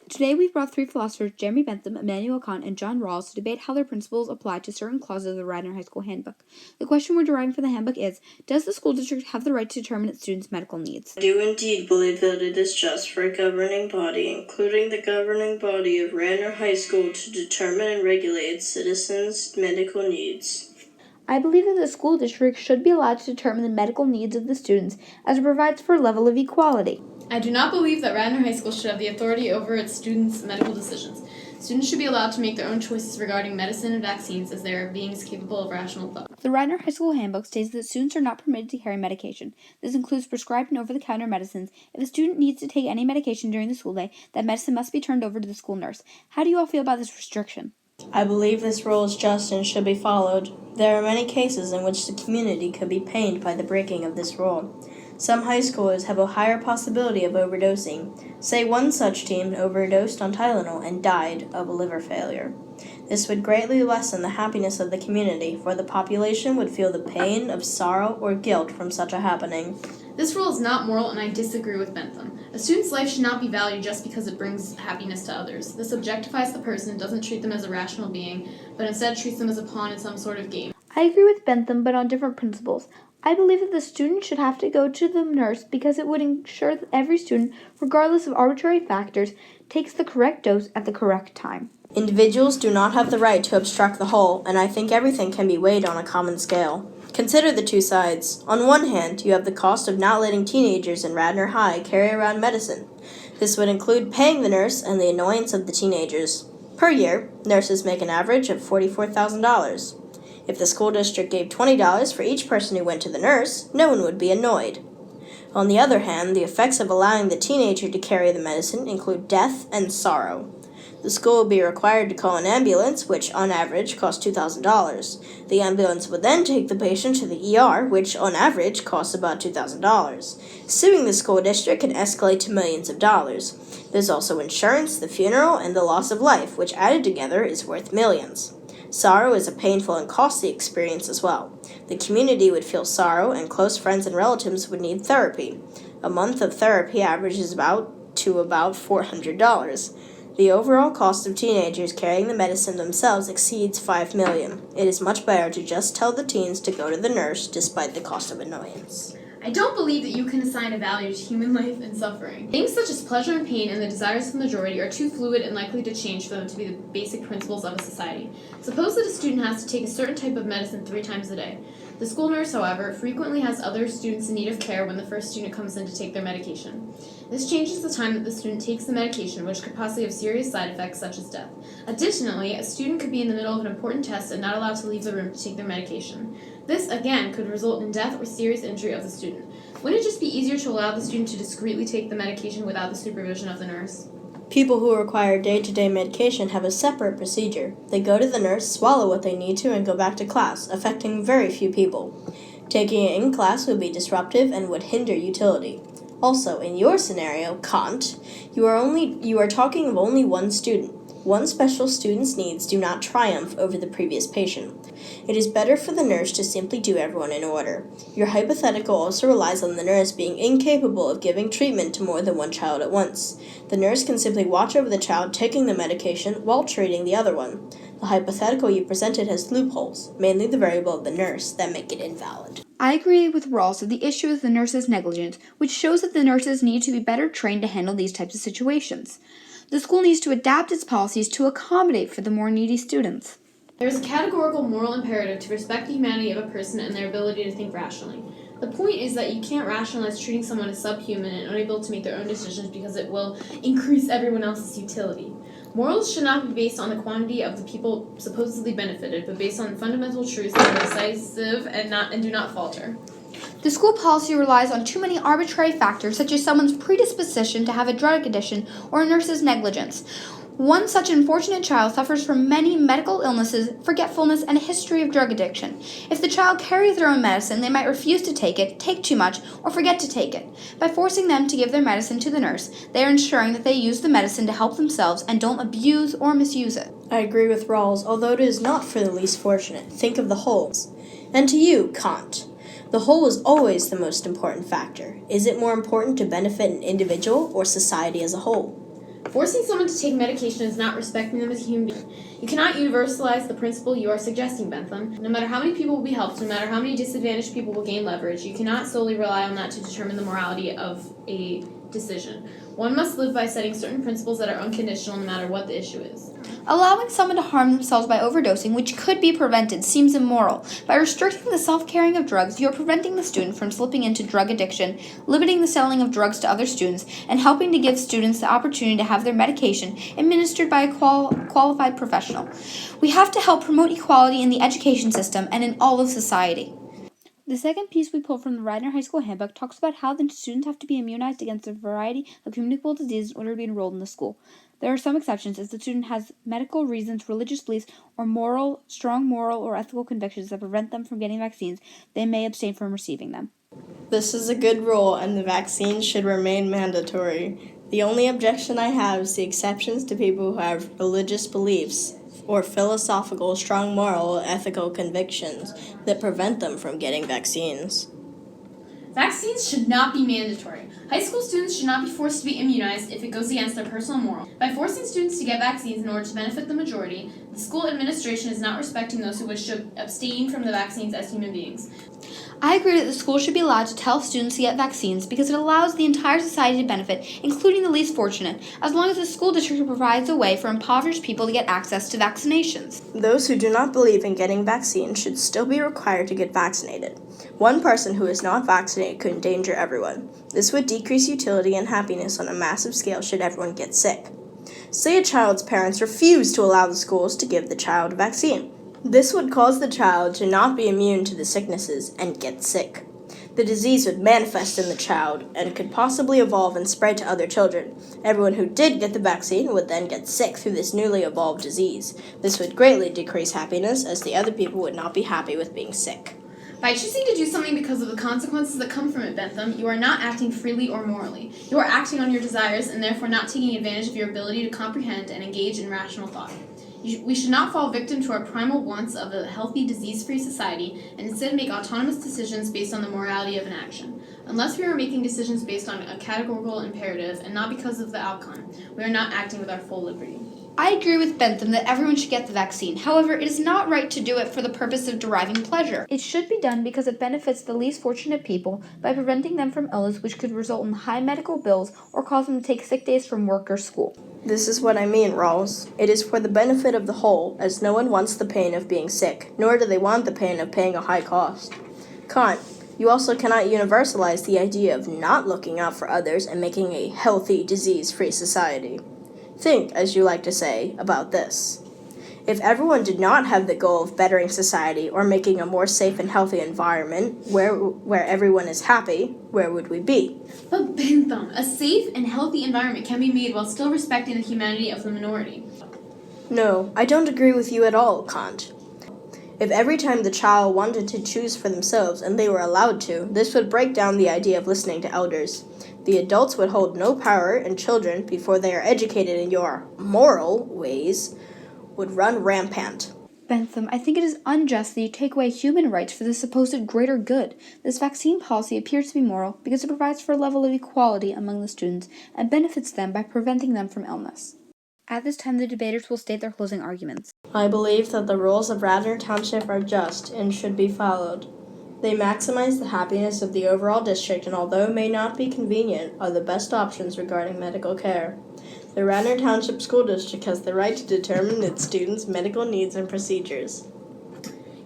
Today we've brought three philosophers, Jeremy Bentham, Immanuel Kant, and John Rawls, to debate how their principles apply to certain clauses of the Radnor High School Handbook. The question we're deriving from the handbook is, does the school district have the right to determine its students' medical needs? I do indeed believe that it is just for a governing body, including the governing body of Radnor High School, to determine and regulate its citizens' medical needs. I believe that the school district should be allowed to determine the medical needs of the students as it provides for a level of equality. I do not believe that Radnor High School should have the authority over its students' medical decisions. Students should be allowed to make their own choices regarding medicine and vaccines as they are beings capable of rational thought. The Radnor High School Handbook states that students are not permitted to carry medication. This includes prescribed and over-the-counter medicines. If a student needs to take any medication during the school day, that medicine must be turned over to the school nurse. How do you all feel about this restriction? I believe this rule is just and should be followed. There are many cases in which the community could be pained by the breaking of this rule. Some high schoolers have a higher possibility of overdosing. Say one such teen overdosed on Tylenol and died of a liver failure. This would greatly lessen the happiness of the community, for the population would feel the pain of sorrow or guilt from such a happening. This rule is not moral, and I disagree with Bentham. A student's life should not be valued just because it brings happiness to others. This objectifies the person and doesn't treat them as a rational being, but instead treats them as a pawn in some sort of game. I agree with Bentham, but on different principles. I believe that the student should have to go to the nurse because it would ensure that every student, regardless of arbitrary factors, takes the correct dose at the correct time. Individuals do not have the right to obstruct the whole, and I think everything can be weighed on a common scale. Consider the two sides. On one hand, you have the cost of not letting teenagers in Radnor High carry around medicine. This would include paying the nurse and the annoyance of the teenagers. Per year, nurses make an average of $44,000. If the school district gave $20 for each person who went to the nurse, no one would be annoyed. On the other hand, the effects of allowing the teenager to carry the medicine include death and sorrow. The school would be required to call an ambulance, which on average costs $2,000. The ambulance would then take the patient to the ER, which on average costs about $2,000. Suing the school district can escalate to millions of dollars. There's also insurance, the funeral, and the loss of life, which added together is worth millions. Sorrow is a painful and costly experience as well. The community would feel sorrow, and close friends and relatives would need therapy. A month of therapy averages about $400. The overall cost of teenagers carrying the medicine themselves exceeds $5 million. It is much better to just tell the teens to go to the nurse despite the cost of annoyance. I don't believe that you can assign a value to human life and suffering. Things such as pleasure and pain and the desires of the majority are too fluid and likely to change for them to be the basic principles of a society. Suppose that a student has to take a certain type of medicine 3 times a day. The school nurse, however, frequently has other students in need of care when the first student comes in to take their medication. This changes the time that the student takes the medication, which could possibly have serious side effects such as death. Additionally, a student could be in the middle of an important test and not allowed to leave the room to take their medication. This, again, could result in death or serious injury of the student. Wouldn't it just be easier to allow the student to discreetly take the medication without the supervision of the nurse? People who require day-to-day medication have a separate procedure. They go to the nurse, swallow what they need to, and go back to class, affecting very few people. Taking it in class would be disruptive and would hinder utility. Also, in your scenario, Kant, you are talking of only one student. One special student's needs do not triumph over the previous patient. It is better for the nurse to simply do everyone in order. Your hypothetical also relies on the nurse being incapable of giving treatment to more than one child at once. The nurse can simply watch over the child taking the medication while treating the other one. The hypothetical you presented has loopholes, mainly the variable of the nurse, that make it invalid. I agree with Rawls that the issue is the nurse's negligence, which shows that the nurses need to be better trained to handle these types of situations. The school needs to adapt its policies to accommodate for the more needy students. There is a categorical moral imperative to respect the humanity of a person and their ability to think rationally. The point is that you can't rationalize treating someone as subhuman and unable to make their own decisions because it will increase everyone else's utility. Morals should not be based on the quantity of the people supposedly benefited, but based on fundamental truths that are decisive and do not falter. The school policy relies on too many arbitrary factors, such as someone's predisposition to have a drug addiction or a nurse's negligence. One such unfortunate child suffers from many medical illnesses, forgetfulness, and a history of drug addiction. If the child carries their own medicine, they might refuse to take it, take too much, or forget to take it. By forcing them to give their medicine to the nurse, they are ensuring that they use the medicine to help themselves and don't abuse or misuse it. I agree with Rawls, although it is not for the least fortunate. Think of the wholes. And to you, Kant. The whole is always the most important factor. Is it more important to benefit an individual or society as a whole? Forcing someone to take medication is not respecting them as a human being. You cannot universalize the principle you are suggesting, Bentham. No matter how many people will be helped, no matter how many disadvantaged people will gain leverage, you cannot solely rely on that to determine the morality of a decision. One must live by setting certain principles that are unconditional no matter what the issue is. Allowing someone to harm themselves by overdosing, which could be prevented, seems immoral. By restricting the self-carrying of drugs, you are preventing the student from slipping into drug addiction, limiting the selling of drugs to other students, and helping to give students the opportunity to have their medication administered by a qualified professional. We have to help promote equality in the education system and in all of society. The second piece we pulled from the Radnor High School Handbook talks about how the students have to be immunized against a variety of communicable diseases in order to be enrolled in the school. There are some exceptions if the student has medical reasons, religious beliefs, or strong moral or ethical convictions that prevent them from getting vaccines. They may abstain from receiving them. This is a good rule, and the vaccine should remain mandatory. The only objection I have is the exceptions to people who have religious beliefs or philosophical, strong moral, or ethical convictions that prevent them from getting vaccines. Vaccines should not be mandatory. High school students should not be forced to be immunized if it goes against their personal moral. By forcing students to get vaccines in order to benefit the majority, the school administration is not respecting those who wish to abstain from the vaccines as human beings. I agree that the school should be allowed to tell students to get vaccines because it allows the entire society to benefit, including the least fortunate, as long as the school district provides a way for impoverished people to get access to vaccinations. Those who do not believe in getting vaccines should still be required to get vaccinated. One person who is not vaccinated could endanger everyone. This would decrease utility and happiness on a massive scale should everyone get sick. Say a child's parents refuse to allow the schools to give the child a vaccine. This would cause the child to not be immune to the sicknesses and get sick. The disease would manifest in the child and could possibly evolve and spread to other children. Everyone who did get the vaccine would then get sick through this newly evolved disease. This would greatly decrease happiness as the other people would not be happy with being sick. By choosing to do something because of the consequences that come from it, Bentham, you are not acting freely or morally. You are acting on your desires and therefore not taking advantage of your ability to comprehend and engage in rational thought. We should not fall victim to our primal wants of a healthy, disease-free society and instead make autonomous decisions based on the morality of an action. Unless we are making decisions based on a categorical imperative and not because of the outcome, we are not acting with our full liberty. I agree with Bentham that everyone should get the vaccine. However, it is not right to do it for the purpose of deriving pleasure. It should be done because it benefits the least fortunate people by preventing them from illness which could result in high medical bills or cause them to take sick days from work or school. This is what I mean, Rawls. It is for the benefit of the whole, as no one wants the pain of being sick, nor do they want the pain of paying a high cost. Kant, you also cannot universalize the idea of not looking out for others and making a healthy, disease-free society. Think, as you like to say, about this. If everyone did not have the goal of bettering society or making a more safe and healthy environment where everyone is happy, where would we be? But Bentham, a safe and healthy environment can be made while still respecting the humanity of the minority. No, I don't agree with you at all, Kant. If every time the child wanted to choose for themselves and they were allowed to, this would break down the idea of listening to elders. The adults would hold no power, and children, before they are educated in your moral ways, would run rampant. Bentham, I think it is unjust that you take away human rights for the supposed greater good. This vaccine policy appears to be moral because it provides for a level of equality among the students and benefits them by preventing them from illness. At this time, the debaters will state their closing arguments. I believe that the rules of Radnor Township are just and should be followed. They maximize the happiness of the overall district and although may not be convenient, are the best options regarding medical care. The Radnor Township School District has the right to determine its students' medical needs and procedures.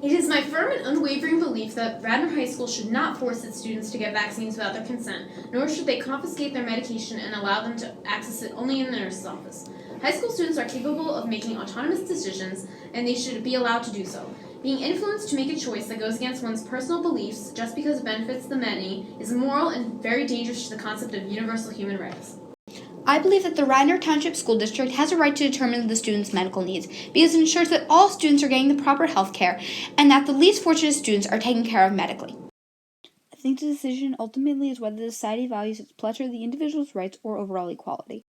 It is my firm and unwavering belief that Radnor High School should not force its students to get vaccines without their consent, nor should they confiscate their medication and allow them to access it only in the nurse's office. High school students are capable of making autonomous decisions, and they should be allowed to do so. Being influenced to make a choice that goes against one's personal beliefs just because it benefits the many is immoral and very dangerous to the concept of universal human rights. I believe that the Radnor Township School District has a right to determine the students' medical needs because it ensures that all students are getting the proper health care and that the least fortunate students are taken care of medically. I think the decision ultimately is whether the society values its pleasure, the individual's rights, or overall equality.